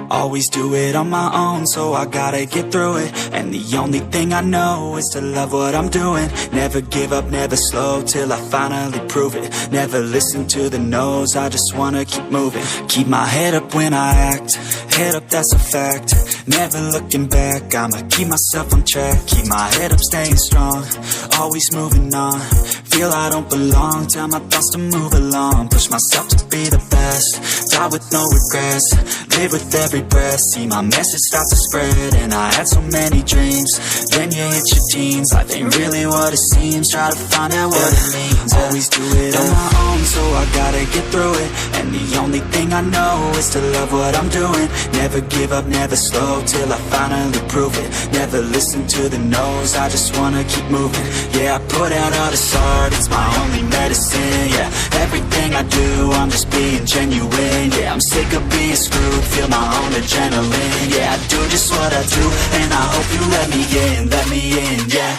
Always do it on my own, so I gotta get through it. And the only thing I know is to love what I'm doing. Never give up, never slow, till I finally prove it. Never listen to the no's, I just wanna keep moving. Keep my head up when I act, head up, that's a fact. Never looking back, I'ma keep myself on track. Keep my head up, staying strong, always moving on. Feel I don't belong, tell my thoughts to move along. Push myself to be the best, die with no regrets. Live with every breath, see my message start to spread. And I had so many dreams, then you hit your teens. Life ain't really what it seems, try to find out what it means. Always do it on my own, so I gotta get through it. And the only thing I know is to love what I'm doing. Never give up, never slow, till I finally prove it. Never listen to the no's, I just wanna keep moving. Yeah, I put out all this art, it's my only medicine. Yeah, everything I do, I'm just being genuine. Yeah, I'm sick of being screwed, feel my own adrenaline. Yeah, I do just what I do, and I hope you let me in, yeah.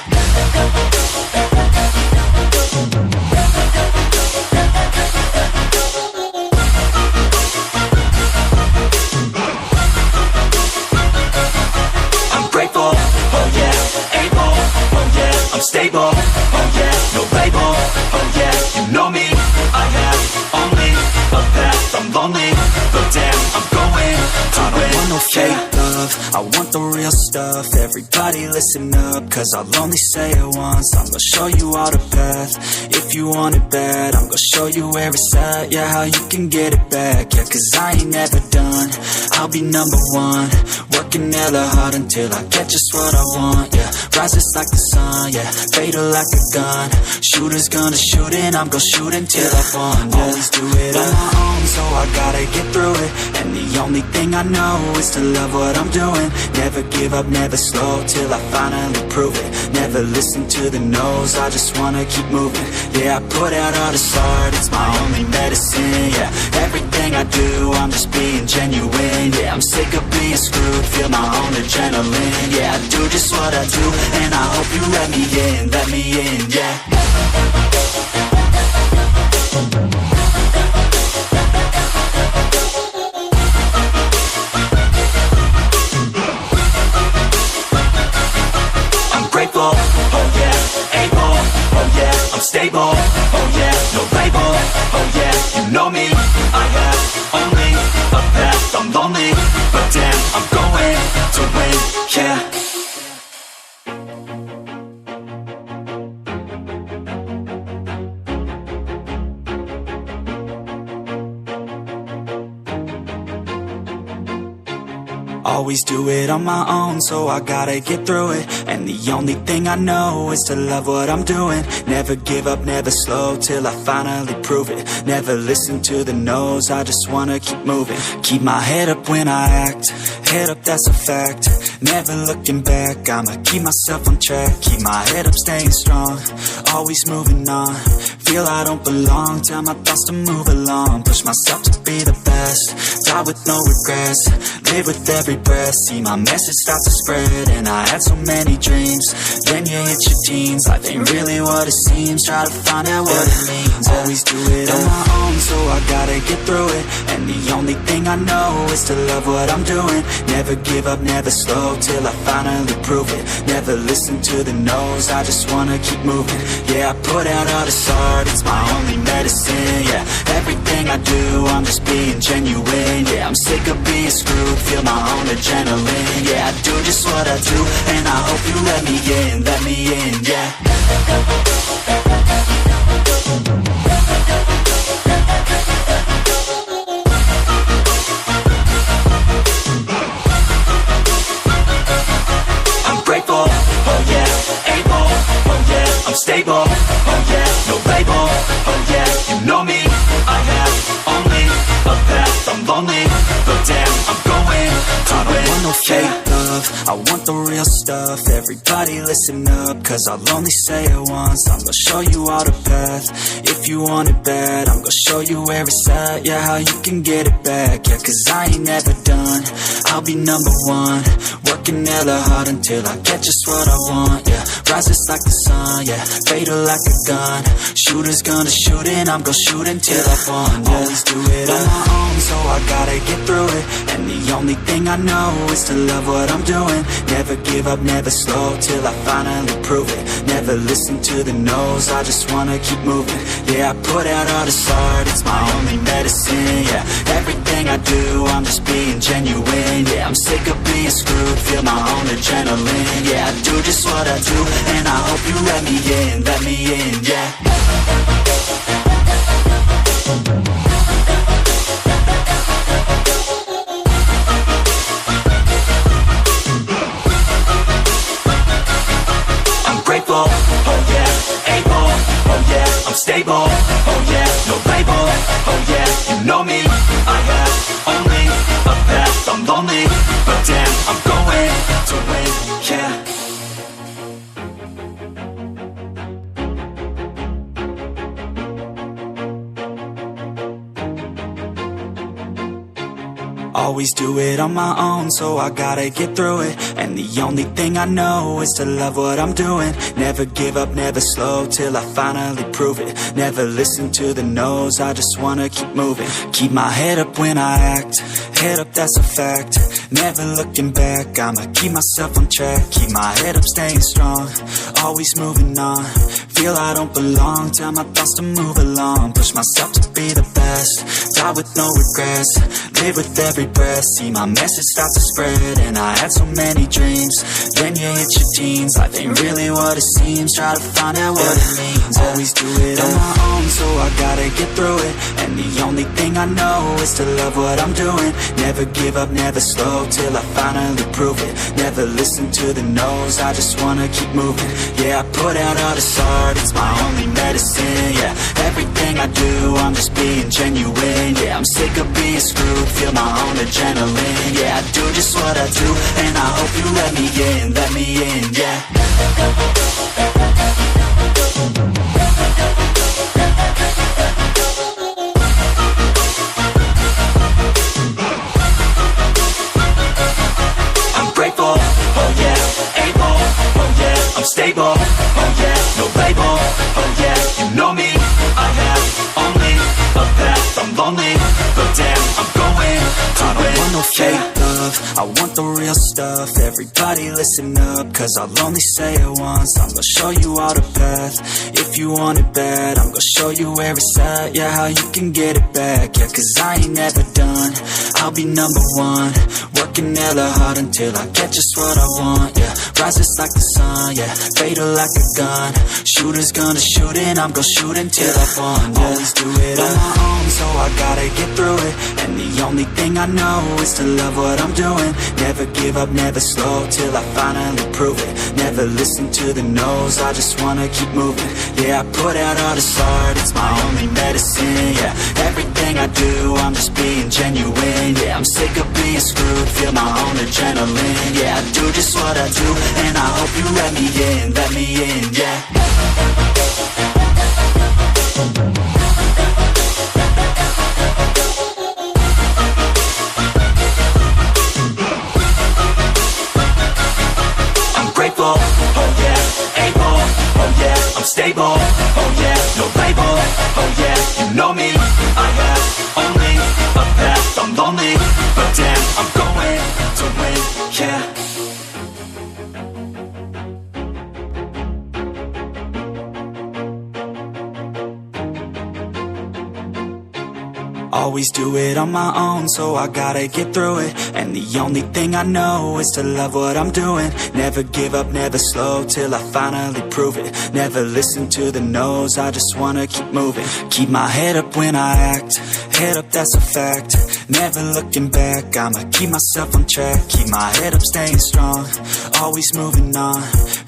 I'm grateful, oh yeah, able, oh yeah, I'm stable, oh yeah, no label, oh yeah, you know me, I have only a path, I'm lonely, but damn, I'm going to win. I don't want no fake love, I want the real stuff. Everybody listen up, cause I'll only say it once. I'm gonna show you all the path, if you want it bad. I'm gonna show you where it's at, yeah, how you can get it back. Yeah, cause I ain't never done, I'll be number one. Working hella hard until I get just what I want, yeah. Rises like the sun, yeah, fatal like a gun. Shooter's gonna shoot and I'm gonna shoot until I won, yeah. Always do it on my own, so I gotta get through it. And the only thing I know is to love what I'm doing. Never give up, never slow, till I finally prove it. Never listen to the no's, I just wanna keep moving. Yeah, I put out all this art, it's my only medicine. Yeah, everything I do, I'm just being genuine. Yeah, I'm sick of being screwed, feel my own adrenaline. Yeah, I do just what I do, and I hope you let me in, yeah. Grateful, oh yeah, able, oh yeah, I'm stable, oh yeah, no label, oh yeah, you know me, I have only a path, I'm lonely, but damn, I'm going to win, yeah. Always do it on my own, so I gotta get through it. And the only thing I know is to love what I'm doing. Never give up, never slow, till I finally prove it. Never listen to the no's, I just wanna keep moving. Keep my head up when I act, head up, that's a fact. Never looking back, I'ma keep myself on track. Keep my head up, staying strong, always moving on. Feel I don't belong, tell my thoughts to move along. Push myself to be the best, die with no regrets. Live with every breath, see my message start to spread. And I had so many dreams, then you hit your teens. Life ain't really what it seems, try to find out what it means. Always do it on my own, so I gotta get through it. And the only thing I know is to love what I'm doing. Never give up, never slow, till I finally prove it. Never listen to the no's, I just wanna keep moving. Yeah, I put out all this art, it's my only medicine. Yeah, everything I do, I'm just being genuine. Yeah, I'm sick of being screwed, feel my own adrenaline. Yeah, I do just what I do, and I hope you let me in, yeah. I'm grateful, oh yeah, able, oh yeah, I'm stable, oh yeah, no label, oh yeah, you know me, I have only a path, I'm lonely, but damn, I'm going to win. I don't want no fake love, I want the real stuff. Everybody listen up, cause I'll only say it once. I'm gonna show you all the path, if you want it bad. I'm gonna show you where it's at, yeah, how you can get it back. Yeah, cause I ain't never done, I'll be number one. Working hella hard until I get just what I want, yeah. Rises like the sun, yeah. Fatal like a gun. Shooters gonna shoot and I'm gonna shoot until I fall, yeah. Always do it on my own, so I gotta get through it. And the only thing I know is to love what I'm doing. Never give up, never slow, till I finally prove it. Never listen to the no's, I just wanna keep moving. Yeah, I put out all this art, it's my only medicine, yeah. Everything I do, I'm just being genuine, yeah. I'm sick of being screwed, feel my own adrenaline, yeah. I do just what I do, and I hope you let me in, yeah. Oh yeah, able, oh yeah, I'm stable, oh yeah, no label, oh yeah, you know me, I have only a path, I'm lonely, but damn, I'm going to win, yeah. Always do it on my own, so I gotta get through it. And the only thing I know is to love what I'm doing. Never give up, never slow, till I finally prove it. Never listen to the no's, I just wanna keep moving. Keep my head up when I act, head up, that's a fact. Never looking back, I'ma keep myself on track. Keep my head up, staying strong, always moving on. Feel I don't belong, tell my thoughts to move along. Push myself to be the best, die with no regrets. Live with every breath, see my message start to spread. And I had so many dreams, then you hit your teens. Life ain't really what it seems, try to find out what it means. Always do it on my own, so I gotta get through it. And the only thing I know is to love what I'm doing. Never give up, never slow, till I finally prove it. Never listen to the no's, I just wanna keep moving. Yeah, I put out all this art, it's my only medicine, yeah. Everything I do, I'm just being genuine, yeah. I'm sick of being screwed, feel my own adrenaline, yeah. I do just what I do, and I hope you let me in, yeah. I'm grateful, oh yeah, able, oh yeah, I'm stable, oh yeah, no label, oh yeah, you know me, I have only a path, I'm lonely, but damn, I'm going to win. I don't want no fake love, I want the real stuff. Everybody listen up, cause I'll only say it once. I'm gonna show you all the path, if you want it bad. I'm gonna show you where it's at, yeah, how you can get it back. Yeah, cause I ain't never done, I'll be number one. Working hella hard until I get just what I want, yeah. Rises like the sun, yeah, fatal like a gun. Shooters gonna shoot and I'm gonna shoot until I fall, yeah. Always do it on my own, so I gotta get through it. And the only thing I know is to love what I'm doing. Never give up, never slow, till I finally prove it. Never listen to the no's, I just wanna keep moving. Yeah, I put out all this art, it's my only medicine, yeah. Everything I do, I'm just being genuine, yeah. I'm sick of being screwed, feel my own adrenaline, yeah. I do just what I do, and I hope you let me in, yeah. I'm grateful, oh yeah, able, oh yeah, I'm stable, oh yeah, no label, oh yeah, you know me, I have only a path, I'm lonely, but damn, I'm going to win, yeah. Always do it on my own, so I gotta get through it. And the only thing I know is to love what I'm doing. Never give up, never slow, till I finally prove it. Never listen to the no's, I just wanna keep moving. Keep my head up when I act, head up, that's a fact. Never looking back, I'ma keep myself on track. Keep my head up, staying strong, always moving on.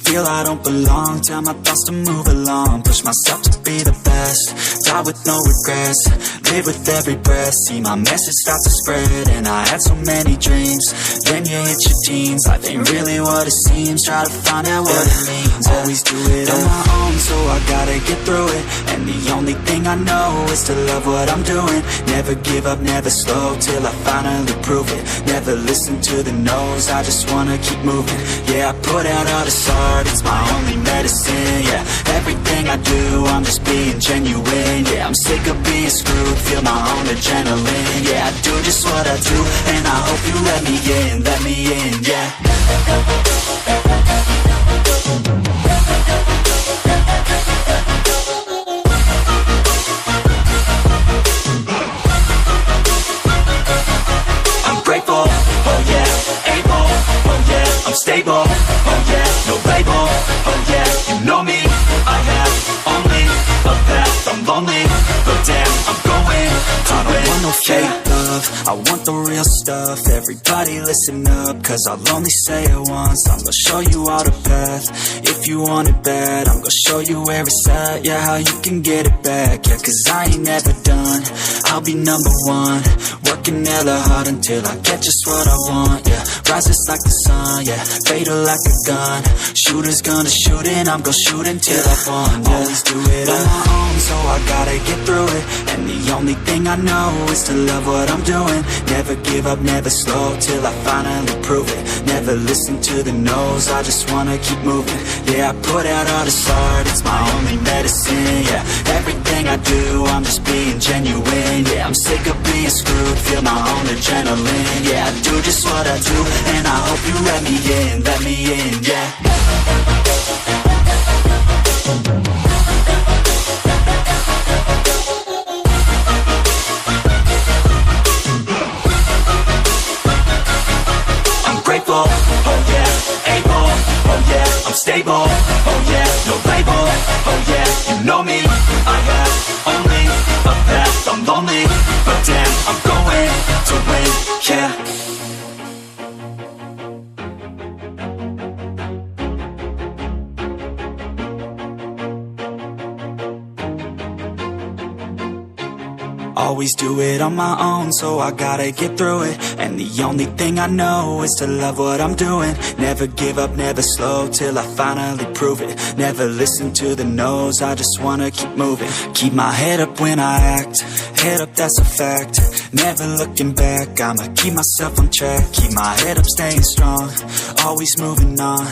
Feel I don't belong, tell my thoughts to move along. Push myself to be the best, die with no regrets. Live with every breath, see my message start to spread. And I had so many dreams, then you hit your teens. Life ain't really what it seems, try to find out what it means. Always do it on my own, so I gotta get through it. And the only thing I know is to love what I'm doing. Never give up, never slow, till I finally prove it. Never listen to the no's, I just wanna keep moving. Yeah, I put out all this art, it's my only medicine. Yeah, everything I do, I'm just being genuine. Yeah, I'm sick of being screwed, feel my own adrenaline. Yeah, I do just what I do, and I hope you let me in, yeah. I'm grateful, oh yeah, able, oh yeah, I'm stable, oh yeah, no label, oh yeah, you know me, I have only a path, I'm lonely, but damn, I'm going to win. I don't want no fake love, I want the real stuff. Everybody listen up, cause I'll only say it once. I'm gonna show you all the path, if you want it bad. I'm gonna show you where it's at, yeah, how you can get it back. Yeah, cause I ain't never done, I'll be number one. Working hella hard until I get just what I want, yeah. Rises like the sun, yeah, fatal like a gun. Shooter's gonna shoot and I'm gonna shoot until I won, yeah. Always do it on my own, so I gotta get through it. And the only thing I know is to love what I'm doing. Never give up, never slow, till I finally prove it. Never listen to the no's, I just wanna keep moving. Yeah, I put out all this art, it's my only medicine. Yeah, everything I do, I'm just being genuine. Yeah, I'm sick of being screwed, feel my own adrenaline. Yeah, I do just what I do, and I hope you let me in, yeah. Grateful, oh yeah, able, oh yeah, I'm stable, oh yeah, no label, oh yeah, you know me, I have only a path, I'm lonely, but damn, I'm going to win, yeah. Always do it on my own, so I gotta get through it. And the only thing I know is to love what I'm doing. Never give up, never slow, till I finally prove it. Never listen to the no's, I just wanna keep moving. Keep my head up when I act, head up, that's a fact. Never looking back, I'ma keep myself on track. Keep my head up, staying strong, always moving on.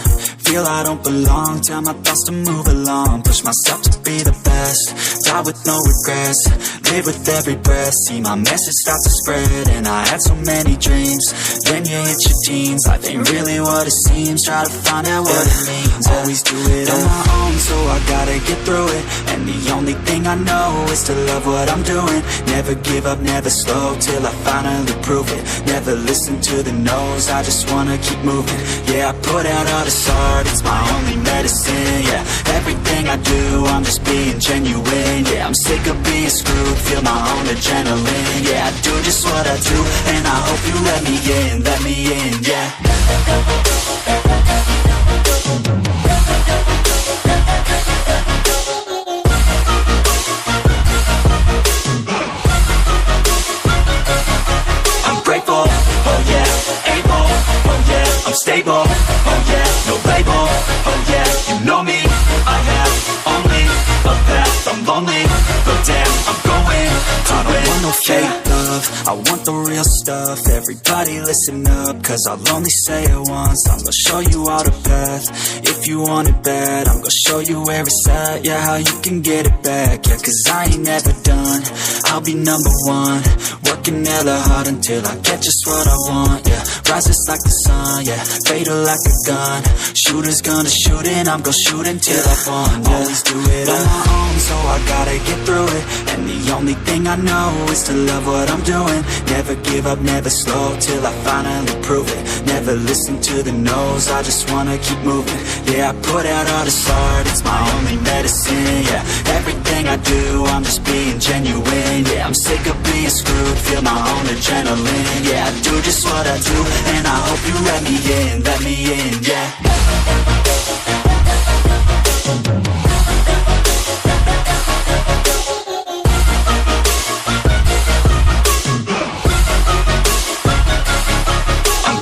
Feel I don't belong, tell my thoughts to move along. Push myself to be the best, die with no regrets. Live with every breath, see my message start to spread. And I had so many dreams, then you hit your teens. Life ain't really what it seems, try to find out what it means. Always do it on my own, so I gotta get through it. And the only thing I know is to love what I'm doing. Never give up, never slow, till I finally prove it. Never listen to the no's, I just wanna keep moving. Yeah, I put out all this art, it's my only medicine. Yeah, everything I do, I'm just being genuine. Yeah, I'm sick of being screwed, feel my own adrenaline. Yeah, I do just what I do, and I hope you let me in, yeah. I'm grateful, oh yeah, able, oh yeah, I'm stable, oh yeah, no label, oh yeah, you know me, I have only a path, I'm lonely, but damn, I'm going to win. I don't want no fake love, I want the real stuff. Everybody listen up, cause I'll only say it once. I'm gonna show you all the path, if you want it bad. I'm gonna show you where it's at, yeah, how you can get it back. Yeah, cause I ain't never done, I'll be number one. Working hella hard until I get just what I want, yeah. Rises like the sun, yeah, fatal like a gun. Shooter's gonna shoot and I'm gonna shoot until I won, yeah. Always do it on my own, so I gotta get through it. And the only thing I know is to love what I'm doing. Never give up, never slow, till I finally prove it. Never listen to the no's, I just wanna keep moving. Yeah, I put out all this art, it's my only medicine. Yeah, everything I do, I'm just being genuine. Yeah, I'm sick of being screwed, feel my own adrenaline. Yeah, I do just what I do, and I hope you let me in, yeah. I'm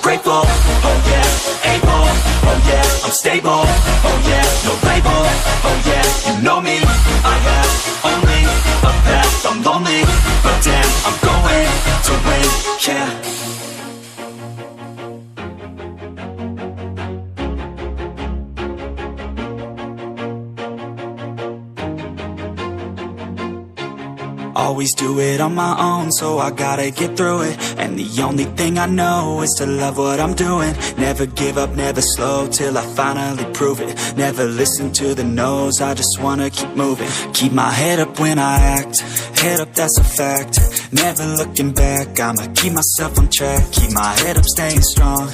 grateful, oh yeah, able, oh yeah, I'm stable, oh yeah, no label, oh yeah, you know me, I have only a path, I'm lonely, but damn, I'm going to win, yeah. Always do it on my own, so I gotta get through it. And the only thing I know is to love what I'm doing. Never give up, never slow, till I finally prove it. Never listen to the no's, I just wanna keep moving. Keep my head up when I act, head up, that's a fact. Never looking back, I'ma keep myself on track. Keep my head up, staying strong,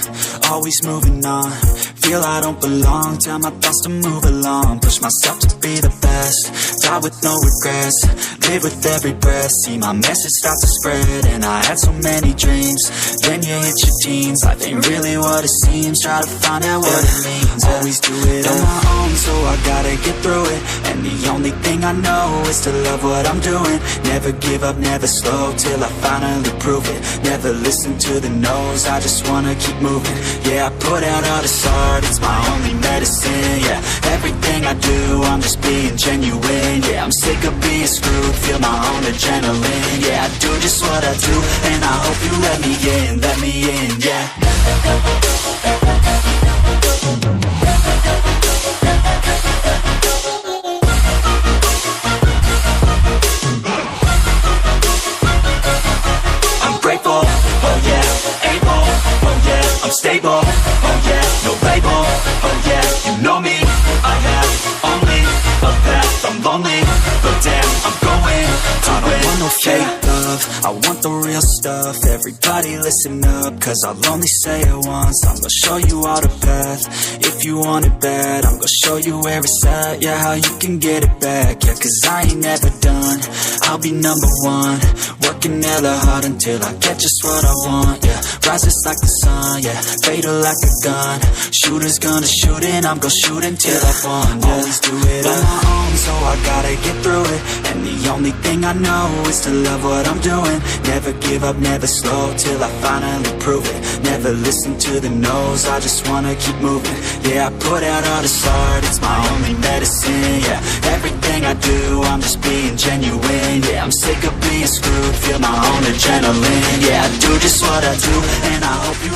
always moving on. Feel I don't belong, tell my thoughts to move along. Push myself to be the best, die with no regrets. Live with every breath, see my message start to spread. And I had so many dreams, then you hit your teens. Life ain't really what it seems, try to find out what it means. Always do it on my own, so I gotta get through it. And the only thing I know is to love what I'm doing. Never give up, never slow, till I finally prove it. Never listen to the no's, I just wanna keep moving. Yeah, I put out all this art, it's my only medicine. Yeah, everything I do, I'm just being genuine. Yeah, I'm sick of being screwed, feel my own adrenaline. Yeah, I do just what I do, and I hope you let me in, yeah. I'm grateful, oh yeah, able, oh yeah, I'm stable, oh yeah, no label, oh yeah, you know me, I have only a path, I'm lonely, but damn, I'm going to win. I don't want no fake love, I want the real stuff. Everybody listen up, cause I'll only say it once. I'm gonna show you all the path, if you want it bad. I'm gonna show you where it's at, yeah, how you can get it back. Yeah, cause I ain't never done, I'll be number one. Working hella hard until I get just what I want, yeah. Rises like the sun, yeah, fatal like a gun. Shooters gonna shoot and I'm gonna shoot until I won, yeah. Always do it on my own, so I gotta get through it. And the only thing I know is to love what I'm doing. Never give up, never slow, till I finally prove it. Never listen to the no's, I just wanna keep moving. Yeah, I put out all this art, it's my only medicine. Yeah, everything I do, I'm just being genuine. Yeah, I'm sick of being screwed, feel my own adrenaline. Yeah, I do just what I do, and I hope you